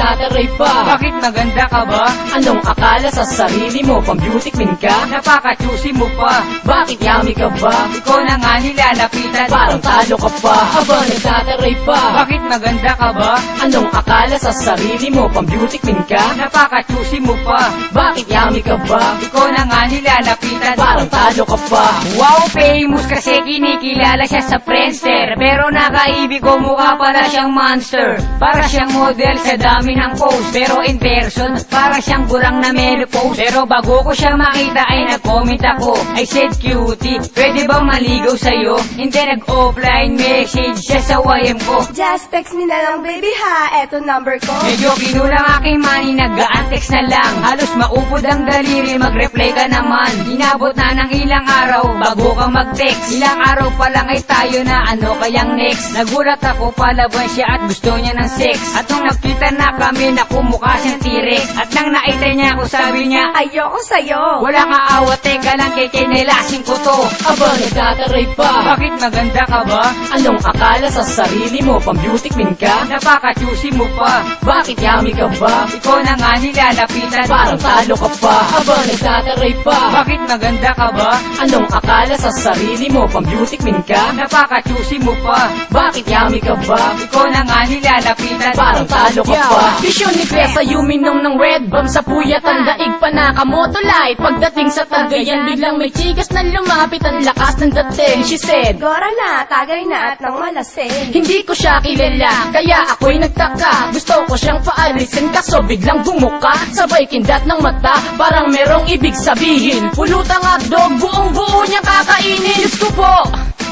nagtataray pa? Bakit maganda ka ba? Anong akala sa sarili mo? Pang-beauty queen ka? Napaka-choosy mo pa. Bakit yummy ka ba? Ikaw na nga nilalapitan. Parang talo ka pa. Aba, nagtataray pa? Bakit maganda ka ba? Anong akala sa sarili mo? Pang-beauty queen ka? Napaka-choosy mo pa. Bakit yummy ka ba? Ikaw na nga nilalapitan. Parang talo ka pa. Wow, famous kasi kinikilala siya sa Friendster. Pero nakaibig ko mukha pala siyang monster. Para siyang model sa dami ng post. Pero in person, para siyang gurang na menopause. Pero bago ko siya makita ay nag-comment ako. I said, cutie, pwede bang maligaw sa'yo? Hindi nag-offline message siya sa YM ko. Just text me na lang baby ha, eto number ko. Medyo kinulang aking money, nag-a-text na lang. Halos maupod ang daliri, mag-reply ka naman. Inabot na ng ilang araw, bago kang mag-text. Ilang araw pa lang ay tayo na, ano kayang next? Nagulat ako, palaban siya at gusto niya ng sex. At nung nagkita na kami, nakumukha siyang T-Rex. At nang nakita niya ako, sabi niya, Ayoko sa'yo. wala ka awat, teka lang, kikinelasin ko to. Aba, nagtataray pa? Bakit maganda ka ba? Anong akala sa sarili mo? Pang-beauty queen ka? Napaka-choosy mo pa. Bakit yummy ka ba? Ikaw na nga nilalapitan. Parang talo ka pa. Aba, nagtataray pa? Bakit maganda ka ba? Anong akala sa sarili mo? Pang-beauty queen ka? Napaka-choosy mo pa. Bakit yummy ka ba? Ikaw na nga nilalapitan. Parang talo ka pa. Vision ni Klesa, yuminom ng red bomb sa puyat. Ang daig pa nakamoto light. Pagdating sa Tagayan, biglang may chikas na lumapit. Ang lakas ng dating, she said, Gora na, tagay na at nang malasing. hindi ko siya kilala, kaya ako'y nagtaka. Gusto ko siyang paalisin kaso biglang bumuka. Sabay kindat ng mata, parang merong ibig sabihin. Pulutang hotdog, buong buo niya kakainin. Diyos ko po,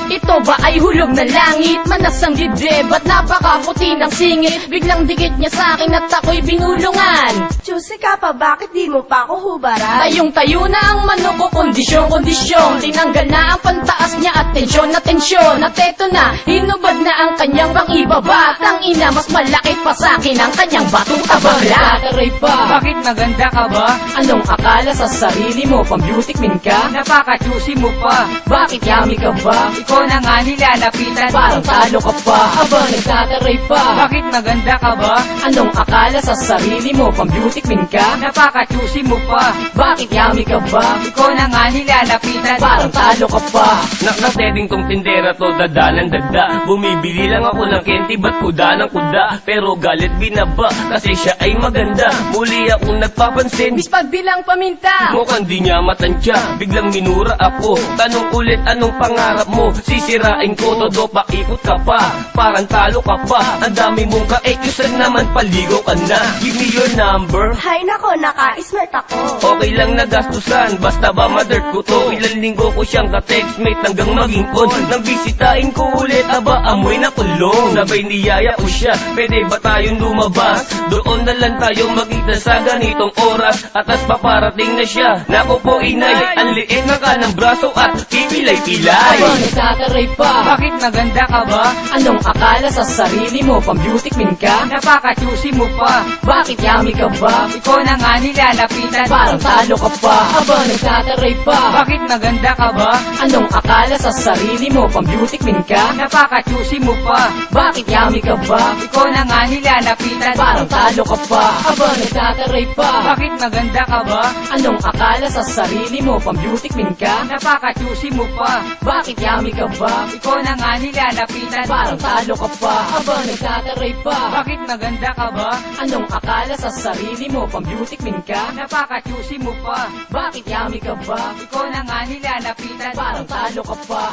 ito ba ay hulog na langit? Manas ang dibdib at napakaputi ng singit. Biglang dikit niya sa akin at ako'y binulungan. Choosy ka pa, bakit di mo pa ako hubaran? Tayong-tayo na ang manok ko, kondisyon. Tinanggal na ang pantaas niya at tensyon. At eto na, hinubad na ang kanyang pang-ibaba. Tang ina, mas malaki pa sa akin ang kanyang batuta bagla. Nagtataray pa? Bakit maganda ka ba? Anong akala sa sarili mo? Pang-beauty queen ka? Napaka-choosy mo pa. Bakit yummy ka ba? Ikaw na nga nilalapitan. Parang talo ka pa. Aba, nagtataray pa? Bakit maganda ka ba? Anong akala sa sarili mo? Pang-beauty queen ka? Napaka-choosy mo pa. Bakit yummy ka ba? Ikaw na nga nilalapitan. Parang talo ka pa. Nakateding tong tindera to, dada ng dada. Bumibili lang ako ng kenti, ba't kuda ng kuda? Pero galit binaba, kasi siya ay maganda. Muli akong nagpapansin, Miss pagbilang paminta. mukhang di niya matansya. Biglang minura ako, tanong ulit anong pangarap mo? Sisirain ko, todo paikot ka pa. Parang talo ka pa, ang dami mong ka-exusan naman, paligaw ka na. Give me your number. Hay nako, naka-smart ako. Okay lang nagastusan, basta ba ma-dirt ko to. Ilang linggo ko siyang ka-textmate hanggang maging on. Nang bisitahin ko ulit, aba amoy na kulong. Sabay niyaya ko siya, pwede ba tayong lumabas? Doon na lang tayo magkita sa ganitong oras. Atas paparating na siya, naku po inay, ang liit na ka ng braso at pipilay-pilay. Aba, nagtataray pa? Bakit maganda ka ba? Anong akala sa sarili mo? Pang-beauty queen ka? Napaka-choosy mo pa. Bakit yummy ka ba? Ikaw na nga nilalapitan. Parang talo ka pa. Aba, nagtataray pa? Bakit maganda ka ba? Anong akala sa sarili mo? Pang-beauty queen ka? Napaka-choosy mo pa. Bakit yummy ka ba? Ikaw na nga nilalapitan. Parang talo ka pa. Aba, nagtataray pa? Bakit maganda ka ba? Anong akala sa sarili mo? Pang-beauty queen ka? Napaka-choosy mo pa. Bakit yummy ka ba? Ikaw na nga nilalapitan. Parang talo ka pa. Aba, nagtataray pa? Bakit maganda ka ba? Anong akala sa sarili mo? Pang-beauty queen ka? Napaka-choosy mo pa. Bakit yummy ka ba? Ikaw na nga nilalapitan. Parang talo ka pa.